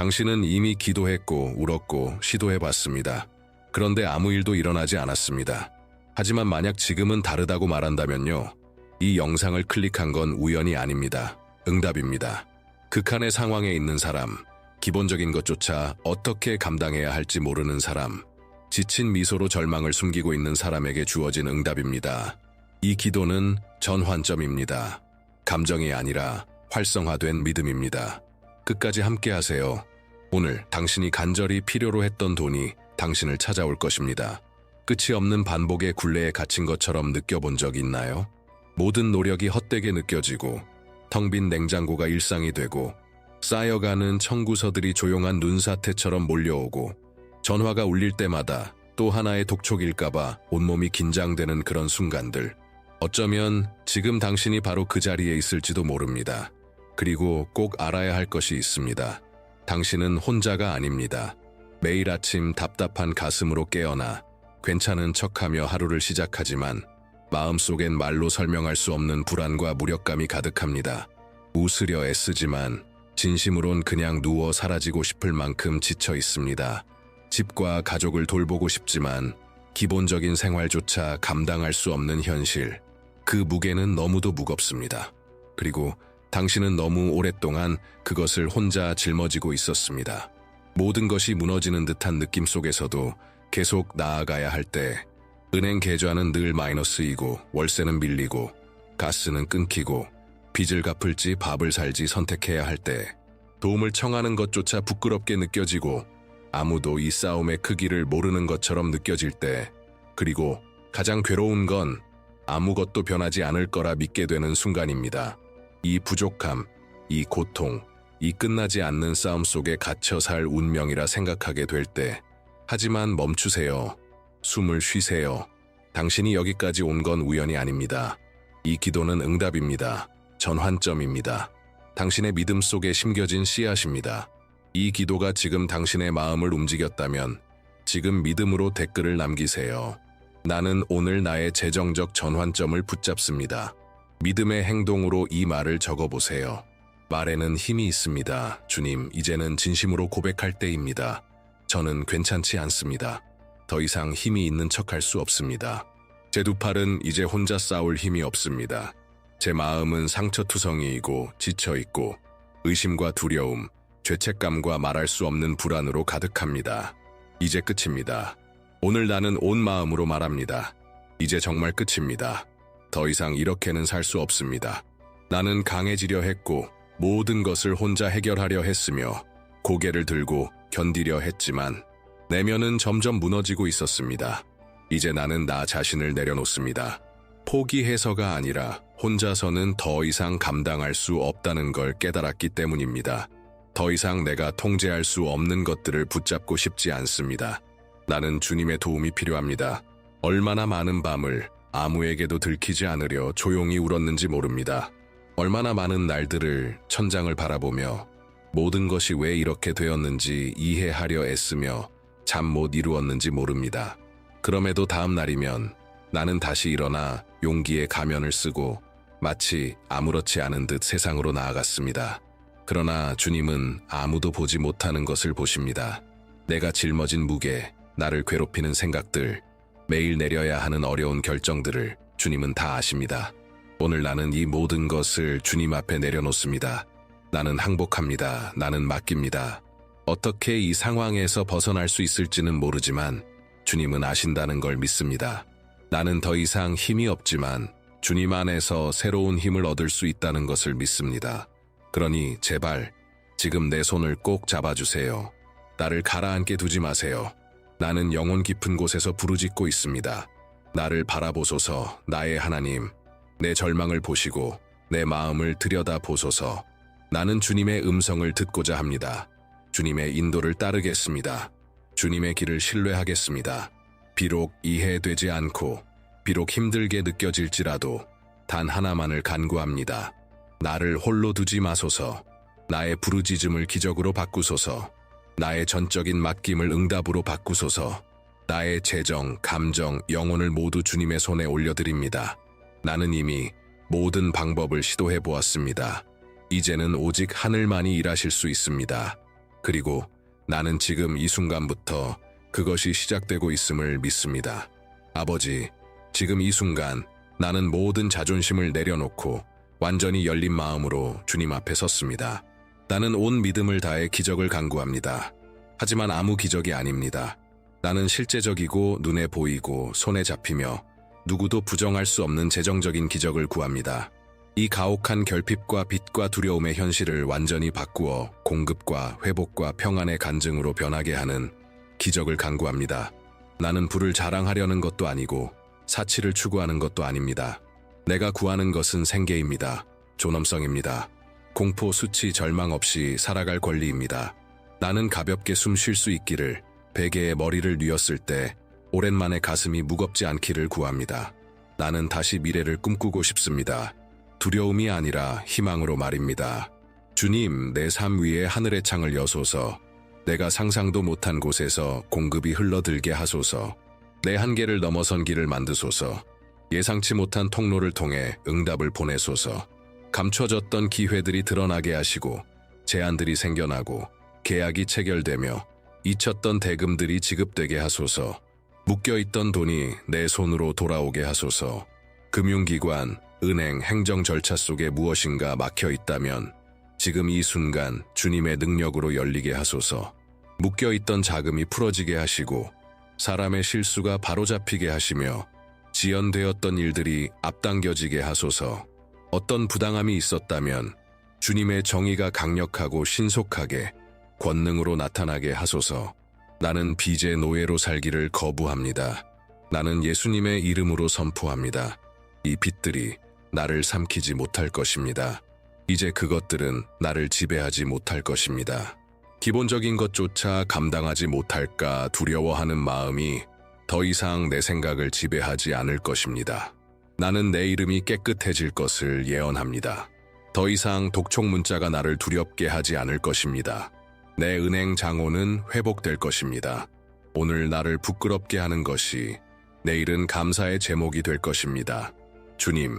당신은 이미 기도했고 울었고 시도해봤습니다. 그런데 아무 일도 일어나지 않았습니다. 하지만 만약 지금은 다르다고 말한다면요. 이 영상을 클릭한 건 우연이 아닙니다. 응답입니다. 극한의 상황에 있는 사람, 기본적인 것조차 어떻게 감당해야 할지 모르는 사람, 지친 미소로 절망을 숨기고 있는 사람에게 주어진 응답입니다. 이 기도는 전환점입니다. 감정이 아니라 활성화된 믿음입니다. 끝까지 함께 하세요. 오늘 당신이 간절히 필요로 했던 돈이 당신을 찾아올 것입니다. 끝이 없는 반복의 굴레에 갇힌 것처럼 느껴본 적 있나요? 모든 노력이 헛되게 느껴지고 텅 빈 냉장고가 일상이 되고 쌓여가는 청구서들이 조용한 눈사태처럼 몰려오고 전화가 울릴 때마다 또 하나의 독촉일까봐 온몸이 긴장되는 그런 순간들. 어쩌면 지금 당신이 바로 그 자리에 있을지도 모릅니다. 그리고 꼭 알아야 할 것이 있습니다. 당신은 혼자가 아닙니다. 매일 아침 답답한 가슴으로 깨어나 괜찮은 척하며 하루를 시작하지만 마음속엔 말로 설명할 수 없는 불안과 무력감이 가득합니다. 웃으려 애쓰지만 진심으론 그냥 누워 사라지고 싶을 만큼 지쳐 있습니다. 집과 가족을 돌보고 싶지만 기본적인 생활조차 감당할 수 없는 현실. 그 무게는 너무도 무겁습니다. 그리고 당신은 너무 오랫동안 그것을 혼자 짊어지고 있었습니다. 모든 것이 무너지는 듯한 느낌 속에서도 계속 나아가야 할 때 은행 계좌는 늘 마이너스이고 월세는 밀리고 가스는 끊기고 빚을 갚을지 밥을 살지 선택해야 할 때 도움을 청하는 것조차 부끄럽게 느껴지고 아무도 이 싸움의 크기를 모르는 것처럼 느껴질 때 그리고 가장 괴로운 건 아무것도 변하지 않을 거라 믿게 되는 순간입니다. 이 부족함, 이 고통, 이 끝나지 않는 싸움 속에 갇혀 살 운명이라 생각하게 될 때 하지만 멈추세요. 숨을 쉬세요. 당신이 여기까지 온 건 우연이 아닙니다. 이 기도는 응답입니다. 전환점입니다. 당신의 믿음 속에 심겨진 씨앗입니다. 이 기도가 지금 당신의 마음을 움직였다면 지금 믿음으로 댓글을 남기세요. 나는 오늘 나의 재정적 전환점을 붙잡습니다. 믿음의 행동으로 이 말을 적어보세요. 말에는 힘이 있습니다. 주님, 이제는 진심으로 고백할 때입니다. 저는 괜찮지 않습니다. 더 이상 힘이 있는 척할 수 없습니다. 제 두 팔은 이제 혼자 싸울 힘이 없습니다. 제 마음은 상처투성이이고 지쳐있고 의심과 두려움, 죄책감과 말할 수 없는 불안으로 가득합니다. 이제 끝입니다. 오늘 나는 온 마음으로 말합니다. 이제 정말 끝입니다. 더 이상 이렇게는 살 수 없습니다. 나는 강해지려 했고 모든 것을 혼자 해결하려 했으며 고개를 들고 견디려 했지만 내면은 점점 무너지고 있었습니다. 이제 나는 나 자신을 내려놓습니다. 포기해서가 아니라 혼자서는 더 이상 감당할 수 없다는 걸 깨달았기 때문입니다. 더 이상 내가 통제할 수 없는 것들을 붙잡고 싶지 않습니다. 나는 주님의 도움이 필요합니다. 얼마나 많은 밤을 아무에게도 들키지 않으려 조용히 울었는지 모릅니다. 얼마나 많은 날들을 천장을 바라보며 모든 것이 왜 이렇게 되었는지 이해하려 애쓰며 잠 못 이루었는지 모릅니다. 그럼에도 다음 날이면 나는 다시 일어나 용기의 가면을 쓰고 마치 아무렇지 않은 듯 세상으로 나아갔습니다. 그러나 주님은 아무도 보지 못하는 것을 보십니다. 내가 짊어진 무게, 나를 괴롭히는 생각들, 매일 내려야 하는 어려운 결정들을 주님은 다 아십니다. 오늘 나는 이 모든 것을 주님 앞에 내려놓습니다. 나는 항복합니다. 나는 맡깁니다. 어떻게 이 상황에서 벗어날 수 있을지는 모르지만 주님은 아신다는 걸 믿습니다. 나는 더 이상 힘이 없지만 주님 안에서 새로운 힘을 얻을 수 있다는 것을 믿습니다. 그러니 제발 지금 내 손을 꼭 잡아주세요. 나를 가라앉게 두지 마세요. 나는 영혼 깊은 곳에서 부르짖고 있습니다. 나를 바라보소서, 나의 하나님. 내 절망을 보시고 내 마음을 들여다보소서. 나는 주님의 음성을 듣고자 합니다. 주님의 인도를 따르겠습니다. 주님의 길을 신뢰하겠습니다. 비록 이해되지 않고 비록 힘들게 느껴질지라도 단 하나만을 간구합니다. 나를 홀로 두지 마소서. 나의 부르짖음을 기적으로 바꾸소서. 나의 전적인 맡김을 응답으로 바꾸소서. 나의 재정, 감정, 영혼을 모두 주님의 손에 올려드립니다. 나는 이미 모든 방법을 시도해 보았습니다. 이제는 오직 하늘만이 일하실 수 있습니다. 그리고 나는 지금 이 순간부터 그것이 시작되고 있음을 믿습니다. 아버지, 지금 이 순간 나는 모든 자존심을 내려놓고 완전히 열린 마음으로 주님 앞에 섰습니다. 나는 온 믿음을 다해 기적을 간구합니다. 하지만 아무 기적이 아닙니다. 나는 실제적이고 눈에 보이고 손에 잡히며 누구도 부정할 수 없는 재정적인 기적을 구합니다. 이 가혹한 결핍과 빚과 두려움의 현실을 완전히 바꾸어 공급과 회복과 평안의 간증으로 변하게 하는 기적을 간구합니다. 나는 부를 자랑하려는 것도 아니고 사치를 추구하는 것도 아닙니다. 내가 구하는 것은 생계입니다. 존엄성입니다. 공포, 수치, 절망 없이 살아갈 권리입니다. 나는 가볍게 숨 쉴 수 있기를, 베개에 머리를 뉘었을 때 오랜만에 가슴이 무겁지 않기를 구합니다. 나는 다시 미래를 꿈꾸고 싶습니다. 두려움이 아니라 희망으로 말입니다. 주님, 내 삶 위에 하늘의 창을 여소서. 내가 상상도 못한 곳에서 공급이 흘러들게 하소서. 내 한계를 넘어선 길을 만드소서. 예상치 못한 통로를 통해 응답을 보내소서. 감춰졌던 기회들이 드러나게 하시고 제안들이 생겨나고 계약이 체결되며 잊혔던 대금들이 지급되게 하소서. 묶여있던 돈이 내 손으로 돌아오게 하소서. 금융기관, 은행, 행정 절차 속에 무엇인가 막혀있다면 지금 이 순간 주님의 능력으로 열리게 하소서. 묶여있던 자금이 풀어지게 하시고 사람의 실수가 바로잡히게 하시며 지연되었던 일들이 앞당겨지게 하소서. 어떤 부당함이 있었다면 주님의 정의가 강력하고 신속하게 권능으로 나타나게 하소서. 나는 빚의 노예로 살기를 거부합니다. 나는 예수님의 이름으로 선포합니다. 이 빚들이 나를 삼키지 못할 것입니다. 이제 그것들은 나를 지배하지 못할 것입니다. 기본적인 것조차 감당하지 못할까 두려워하는 마음이 더 이상 내 생각을 지배하지 않을 것입니다. 나는 내 이름이 깨끗해질 것을 예언합니다. 더 이상 독촉 문자가 나를 두렵게 하지 않을 것입니다. 내 은행 장호는 회복될 것입니다. 오늘 나를 부끄럽게 하는 것이 내일은 감사의 제목이 될 것입니다. 주님,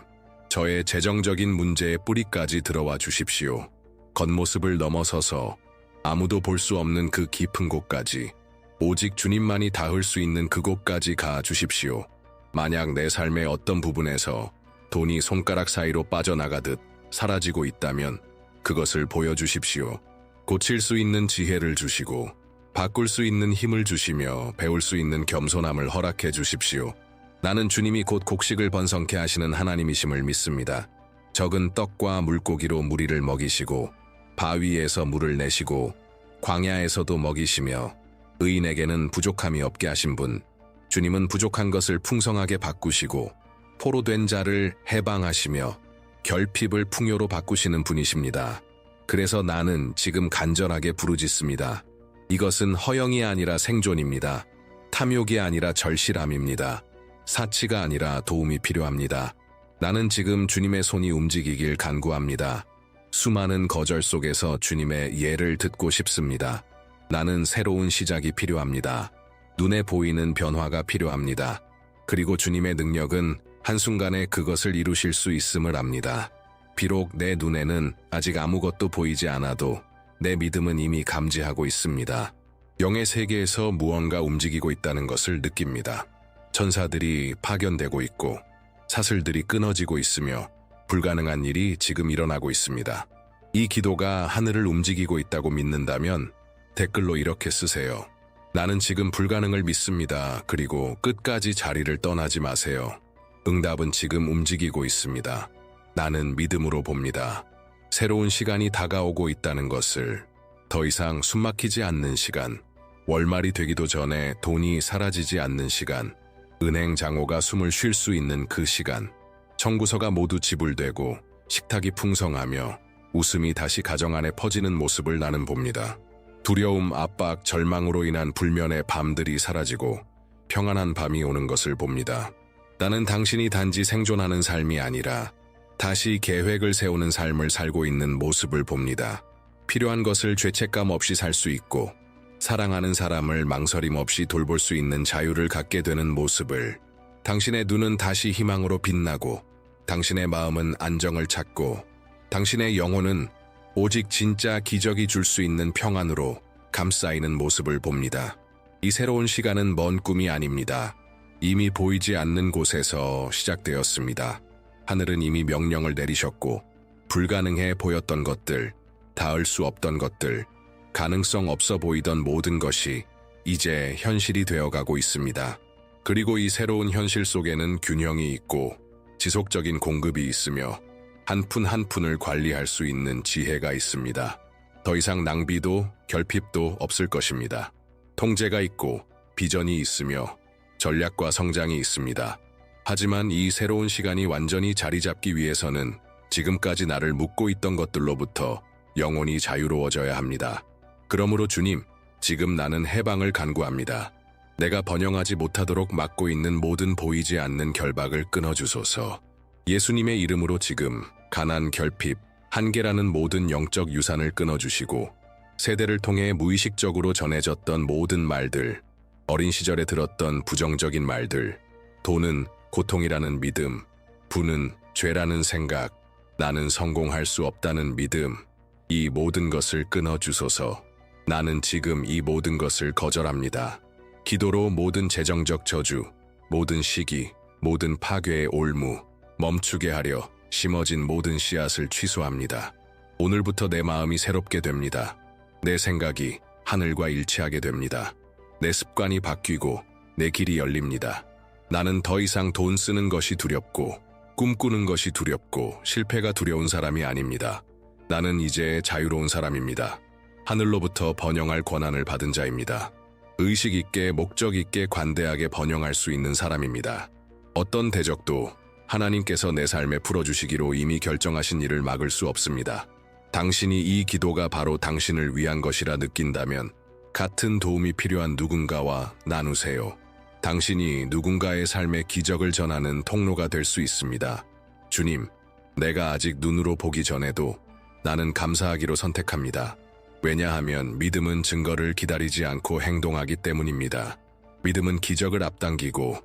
저의 재정적인 문제의 뿌리까지 들어와 주십시오. 겉모습을 넘어서서 아무도 볼 수 없는 그 깊은 곳까지, 오직 주님만이 닿을 수 있는 그곳까지 가 주십시오. 만약 내 삶의 어떤 부분에서 돈이 손가락 사이로 빠져나가듯 사라지고 있다면 그것을 보여주십시오. 고칠 수 있는 지혜를 주시고 바꿀 수 있는 힘을 주시며 배울 수 있는 겸손함을 허락해 주십시오. 나는 주님이 곧 곡식을 번성케 하시는 하나님이심을 믿습니다. 적은 떡과 물고기로 무리를 먹이시고 바위에서 물을 내시고 광야에서도 먹이시며 의인에게는 부족함이 없게 하신 분, 주님은 부족한 것을 풍성하게 바꾸시고 포로된 자를 해방하시며 결핍을 풍요로 바꾸시는 분이십니다. 그래서 나는 지금 간절하게 부르짖습니다. 이것은 허영이 아니라 생존입니다. 탐욕이 아니라 절실함입니다. 사치가 아니라 도움이 필요합니다. 나는 지금 주님의 손이 움직이길 간구합니다. 수많은 거절 속에서 주님의 예를 듣고 싶습니다. 나는 새로운 시작이 필요합니다. 눈에 보이는 변화가 필요합니다. 그리고 주님의 능력은 한순간에 그것을 이루실 수 있음을 압니다. 비록 내 눈에는 아직 아무것도 보이지 않아도 내 믿음은 이미 감지하고 있습니다. 영의 세계에서 무언가 움직이고 있다는 것을 느낍니다. 천사들이 파견되고 있고 사슬들이 끊어지고 있으며 불가능한 일이 지금 일어나고 있습니다. 이 기도가 하늘을 움직이고 있다고 믿는다면 댓글로 이렇게 쓰세요. 나는 지금 불가능을 믿습니다. 그리고 끝까지 자리를 떠나지 마세요. 응답은 지금 움직이고 있습니다. 나는 믿음으로 봅니다. 새로운 시간이 다가오고 있다는 것을, 더 이상 숨막히지 않는 시간, 월말이 되기도 전에 돈이 사라지지 않는 시간, 은행 장호가 숨을 쉴 수 있는 그 시간, 청구서가 모두 지불되고 식탁이 풍성하며 웃음이 다시 가정 안에 퍼지는 모습을 나는 봅니다. 두려움, 압박, 절망으로 인한 불면의 밤들이 사라지고 평안한 밤이 오는 것을 봅니다. 나는 당신이 단지 생존하는 삶이 아니라 다시 계획을 세우는 삶을 살고 있는 모습을 봅니다. 필요한 것을 죄책감 없이 살 수 있고 사랑하는 사람을 망설임 없이 돌볼 수 있는 자유를 갖게 되는 모습을, 당신의 눈은 다시 희망으로 빛나고 당신의 마음은 안정을 찾고 당신의 영혼은 오직 진짜 기적이 줄 수 있는 평안으로 감싸이는 모습을 봅니다. 이 새로운 시간은 먼 꿈이 아닙니다. 이미 보이지 않는 곳에서 시작되었습니다. 하늘은 이미 명령을 내리셨고 불가능해 보였던 것들, 닿을 수 없던 것들, 가능성 없어 보이던 모든 것이 이제 현실이 되어가고 있습니다. 그리고 이 새로운 현실 속에는 균형이 있고 지속적인 공급이 있으며 한 푼 한 푼을 관리할 수 있는 지혜가 있습니다. 더 이상 낭비도 결핍도 없을 것입니다. 통제가 있고 비전이 있으며 전략과 성장이 있습니다. 하지만 이 새로운 시간이 완전히 자리 잡기 위해서는 지금까지 나를 묶고 있던 것들로부터 영원히 자유로워져야 합니다. 그러므로 주님, 지금 나는 해방을 간구합니다. 내가 번영하지 못하도록 막고 있는 모든 보이지 않는 결박을 끊어주소서. 예수님의 이름으로 지금 가난, 결핍, 한계라는 모든 영적 유산을 끊어주시고 세대를 통해 무의식적으로 전해졌던 모든 말들, 어린 시절에 들었던 부정적인 말들, 돈은 고통이라는 믿음, 부는 죄라는 생각, 나는 성공할 수 없다는 믿음, 이 모든 것을 끊어주소서. 나는 지금 이 모든 것을 거절합니다. 기도로 모든 재정적 저주, 모든 시기, 모든 파괴의 올무, 멈추게 하려 심어진 모든 씨앗을 취소합니다. 오늘부터 내 마음이 새롭게 됩니다. 내 생각이 하늘과 일치하게 됩니다. 내 습관이 바뀌고 내 길이 열립니다. 나는 더 이상 돈 쓰는 것이 두렵고 꿈꾸는 것이 두렵고 실패가 두려운 사람이 아닙니다. 나는 이제 자유로운 사람입니다. 하늘로부터 번영할 권한을 받은 자입니다. 의식 있게 목적 있게 관대하게 번영할 수 있는 사람입니다. 어떤 대적도 하나님께서 내 삶에 풀어주시기로 이미 결정하신 일을 막을 수 없습니다. 당신이 이 기도가 바로 당신을 위한 것이라 느낀다면 같은 도움이 필요한 누군가와 나누세요. 당신이 누군가의 삶에 기적을 전하는 통로가 될 수 있습니다. 주님, 내가 아직 눈으로 보기 전에도 나는 감사하기로 선택합니다. 왜냐하면 믿음은 증거를 기다리지 않고 행동하기 때문입니다. 믿음은 기적을 앞당기고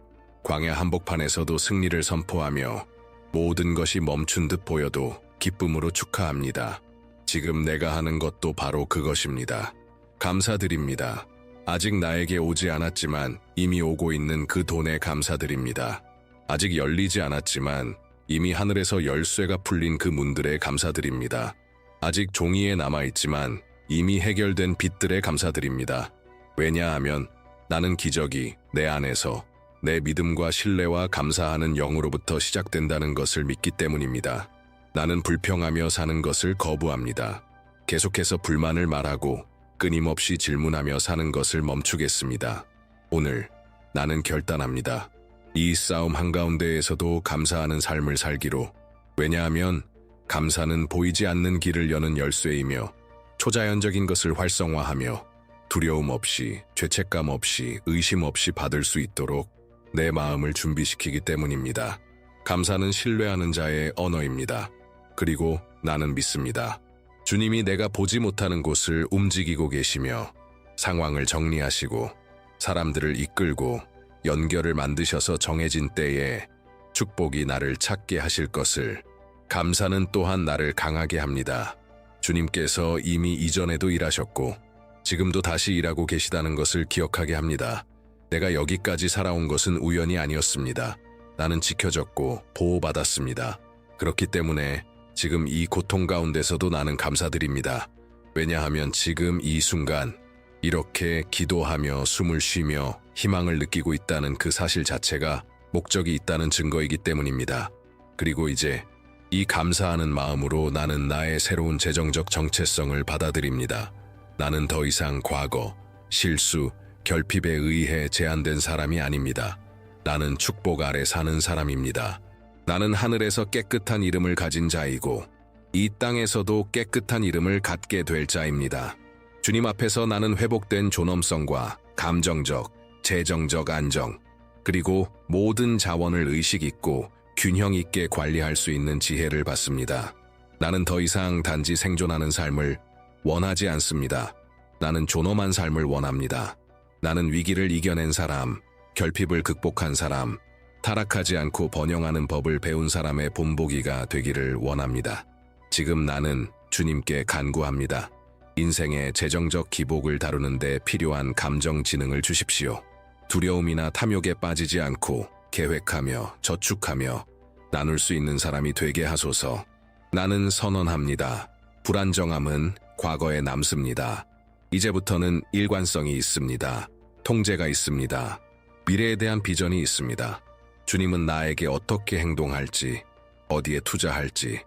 광야 한복판에서도 승리를 선포하며 모든 것이 멈춘 듯 보여도 기쁨으로 축하합니다. 지금 내가 하는 것도 바로 그것입니다. 감사드립니다. 아직 나에게 오지 않았지만 이미 오고 있는 그 돈에 감사드립니다. 아직 열리지 않았지만 이미 하늘에서 열쇠가 풀린 그 문들에 감사드립니다. 아직 종이에 남아있지만 이미 해결된 빚들에 감사드립니다. 왜냐하면 나는 기적이 내 안에서 내 믿음과 신뢰와 감사하는 영으로부터 시작된다는 것을 믿기 때문입니다. 나는 불평하며 사는 것을 거부합니다. 계속해서 불만을 말하고 끊임없이 질문하며 사는 것을 멈추겠습니다. 오늘 나는 결단합니다. 이 싸움 한가운데에서도 감사하는 삶을 살기로. 왜냐하면 감사는 보이지 않는 길을 여는 열쇠이며 초자연적인 것을 활성화하며 두려움 없이, 죄책감 없이, 의심 없이 받을 수 있도록 내 마음을 준비시키기 때문입니다. 감사는 신뢰하는 자의 언어입니다. 그리고 나는 믿습니다. 주님이 내가 보지 못하는 곳을 움직이고 계시며 상황을 정리하시고 사람들을 이끌고 연결을 만드셔서 정해진 때에 축복이 나를 찾게 하실 것을. 감사는 또한 나를 강하게 합니다. 주님께서 이미 이전에도 일하셨고 지금도 다시 일하고 계시다는 것을 기억하게 합니다. 내가 여기까지 살아온 것은 우연이 아니었습니다. 나는 지켜졌고 보호받았습니다. 그렇기 때문에 지금 이 고통 가운데서도 나는 감사드립니다. 왜냐하면 지금 이 순간 이렇게 기도하며 숨을 쉬며 희망을 느끼고 있다는 그 사실 자체가 목적이 있다는 증거이기 때문입니다. 그리고 이제 이 감사하는 마음으로 나는 나의 새로운 재정적 정체성을 받아들입니다. 나는 더 이상 과거, 실수, 결핍에 의해 제한된 사람이 아닙니다. 나는 축복 아래 사는 사람입니다. 나는 하늘에서 깨끗한 이름을 가진 자이고 이 땅에서도 깨끗한 이름을 갖게 될 자입니다. 주님 앞에서 나는 회복된 존엄성과 감정적, 재정적 안정, 그리고 모든 자원을 의식 있고 균형 있게 관리할 수 있는 지혜를 받습니다. 나는 더 이상 단지 생존하는 삶을 원하지 않습니다. 나는 존엄한 삶을 원합니다. 나는 위기를 이겨낸 사람, 결핍을 극복한 사람, 타락하지 않고 번영하는 법을 배운 사람의 본보기가 되기를 원합니다. 지금 나는 주님께 간구합니다. 인생의 재정적 기복을 다루는 데 필요한 감정 지능을 주십시오. 두려움이나 탐욕에 빠지지 않고 계획하며 저축하며 나눌 수 있는 사람이 되게 하소서. 나는 선언합니다. 불안정함은 과거에 남습니다. 이제부터는 일관성이 있습니다. 통제가 있습니다. 미래에 대한 비전이 있습니다. 주님은 나에게 어떻게 행동할지, 어디에 투자할지,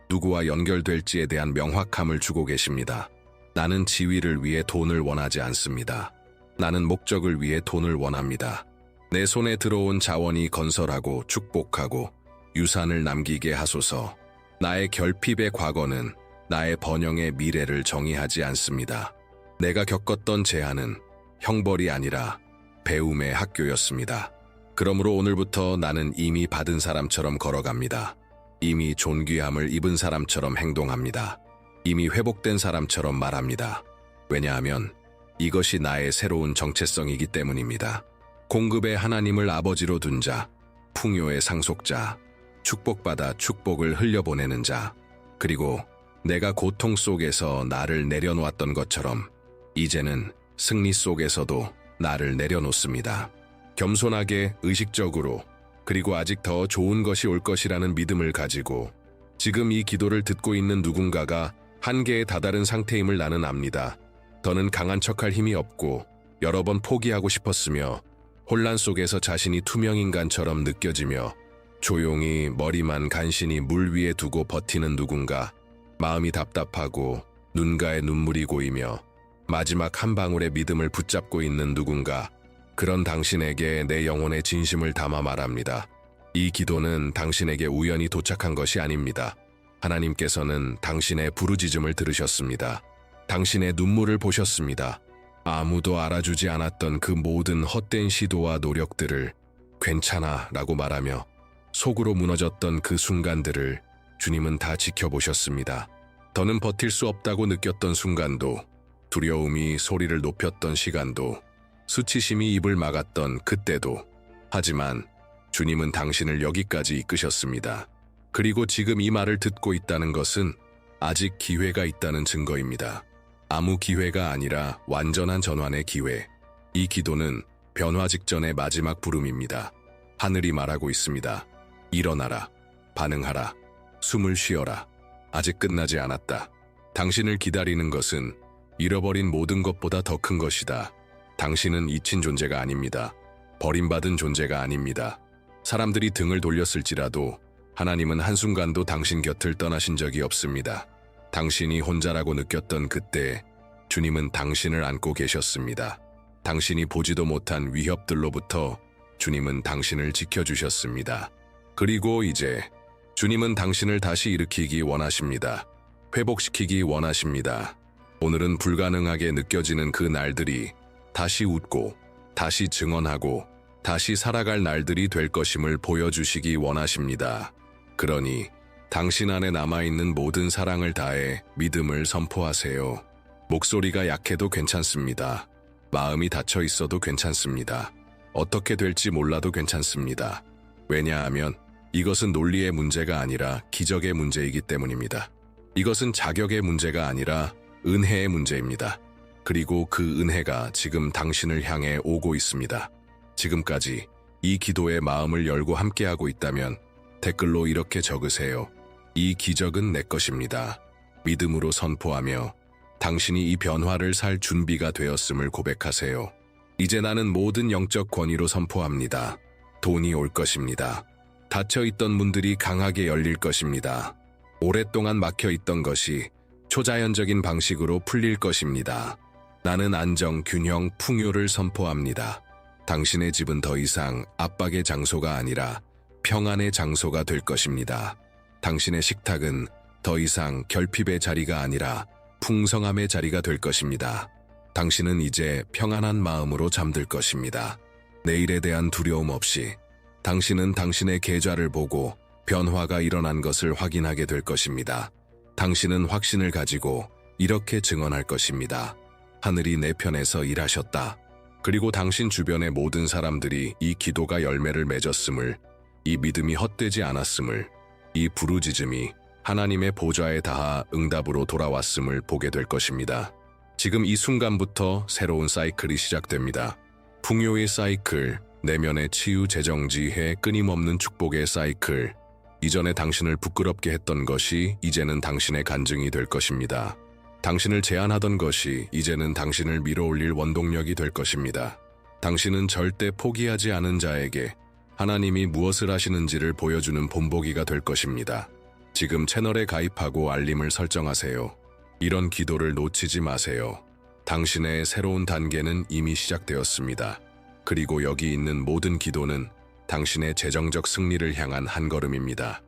누구와 연결될지에 대한 명확함을 주고 계십니다. 나는 지위를 위해 돈을 원하지 않습니다. 나는 목적을 위해 돈을 원합니다. 내 손에 들어온 자원이 건설하고 축복하고 유산을 남기게 하소서. 나의 결핍의 과거는 나의 번영의 미래를 정의하지 않습니다. 내가 겪었던 재한은 형벌이 아니라 배움의 학교였습니다. 그러므로 오늘부터 나는 이미 받은 사람처럼 걸어갑니다. 이미 존귀함을 입은 사람처럼 행동합니다. 이미 회복된 사람처럼 말합니다. 왜냐하면 이것이 나의 새로운 정체성이기 때문입니다. 공급의 하나님을 아버지로 둔 자, 풍요의 상속자, 축복받아 축복을 흘려보내는 자, 그리고 내가 고통 속에서 나를 내려놓았던 것처럼 이제는 승리 속에서도 나를 내려놓습니다. 겸손하게 의식적으로 그리고 아직 더 좋은 것이 올 것이라는 믿음을 가지고 지금 이 기도를 듣고 있는 누군가가 한계에 다다른 상태임을 나는 압니다. 더는 강한 척할 힘이 없고 여러 번 포기하고 싶었으며 혼란 속에서 자신이 투명인간처럼 느껴지며 조용히 머리만 간신히 물 위에 두고 버티는 누군가, 마음이 답답하고 눈가에 눈물이 고이며 마지막 한 방울의 믿음을 붙잡고 있는 누군가, 그런 당신에게 내 영혼의 진심을 담아 말합니다. 이 기도는 당신에게 우연히 도착한 것이 아닙니다. 하나님께서는 당신의 부르짖음을 들으셨습니다. 당신의 눈물을 보셨습니다. 아무도 알아주지 않았던 그 모든 헛된 시도와 노력들을 괜찮아 라고 말하며 속으로 무너졌던 그 순간들을 주님은 다 지켜보셨습니다. 더는 버틸 수 없다고 느꼈던 순간도, 두려움이 소리를 높였던 시간도, 수치심이 입을 막았던 그때도, 하지만 주님은 당신을 여기까지 이끄셨습니다. 그리고 지금 이 말을 듣고 있다는 것은 아직 기회가 있다는 증거입니다. 아무 기회가 아니라 완전한 전환의 기회. 이 기도는 변화 직전의 마지막 부름입니다. 하늘이 말하고 있습니다. 일어나라, 반응하라, 숨을 쉬어라. 아직 끝나지 않았다. 당신을 기다리는 것은 잃어버린 모든 것보다 더 큰 것이다. 당신은 잊힌 존재가 아닙니다. 버림받은 존재가 아닙니다. 사람들이 등을 돌렸을지라도 하나님은 한순간도 당신 곁을 떠나신 적이 없습니다. 당신이 혼자라고 느꼈던 그때 주님은 당신을 안고 계셨습니다. 당신이 보지도 못한 위협들로부터 주님은 당신을 지켜주셨습니다. 그리고 이제 주님은 당신을 다시 일으키기 원하십니다. 회복시키기 원하십니다. 오늘은 불가능하게 느껴지는 그 날들이 다시 웃고 다시 증언하고 다시 살아갈 날들이 될 것임을 보여주시기 원하십니다. 그러니 당신 안에 남아있는 모든 사랑을 다해 믿음을 선포하세요. 목소리가 약해도 괜찮습니다. 마음이 닫혀 있어도 괜찮습니다. 어떻게 될지 몰라도 괜찮습니다. 왜냐하면 이것은 논리의 문제가 아니라 기적의 문제이기 때문입니다. 이것은 자격의 문제가 아니라 은혜의 문제입니다. 그리고 그 은혜가 지금 당신을 향해 오고 있습니다. 지금까지 이 기도에 마음을 열고 함께하고 있다면 댓글로 이렇게 적으세요. 이 기적은 내 것입니다. 믿음으로 선포하며 당신이 이 변화를 살 준비가 되었음을 고백하세요. 이제 나는 모든 영적 권위로 선포합니다. 돈이 올 것입니다. 닫혀있던 문들이 강하게 열릴 것입니다. 오랫동안 막혀있던 것이 초자연적인 방식으로 풀릴 것입니다. 나는 안정, 균형, 풍요를 선포합니다. 당신의 집은 더 이상 압박의 장소가 아니라 평안의 장소가 될 것입니다. 당신의 식탁은 더 이상 결핍의 자리가 아니라 풍성함의 자리가 될 것입니다. 당신은 이제 평안한 마음으로 잠들 것입니다. 내일에 대한 두려움 없이 당신은 당신의 계좌를 보고 변화가 일어난 것을 확인하게 될 것입니다. 당신은 확신을 가지고 이렇게 증언할 것입니다. 하늘이 내 편에서 일하셨다. 그리고 당신 주변의 모든 사람들이 이 기도가 열매를 맺었음을, 이 믿음이 헛되지 않았음을, 이 부르짖음이 하나님의 보좌에 닿아 응답으로 돌아왔음을 보게 될 것입니다. 지금 이 순간부터 새로운 사이클이 시작됩니다. 풍요의 사이클, 내면의 치유 재정지해 끊임없는 축복의 사이클. 이전에 당신을 부끄럽게 했던 것이 이제는 당신의 간증이 될 것입니다. 당신을 제한하던 것이 이제는 당신을 밀어올릴 원동력이 될 것입니다. 당신은 절대 포기하지 않은 자에게 하나님이 무엇을 하시는지를 보여주는 본보기가 될 것입니다. 지금 채널에 가입하고 알림을 설정하세요. 이런 기도를 놓치지 마세요. 당신의 새로운 단계는 이미 시작되었습니다. 그리고 여기 있는 모든 기도는 당신의 재정적 승리를 향한 한 걸음입니다.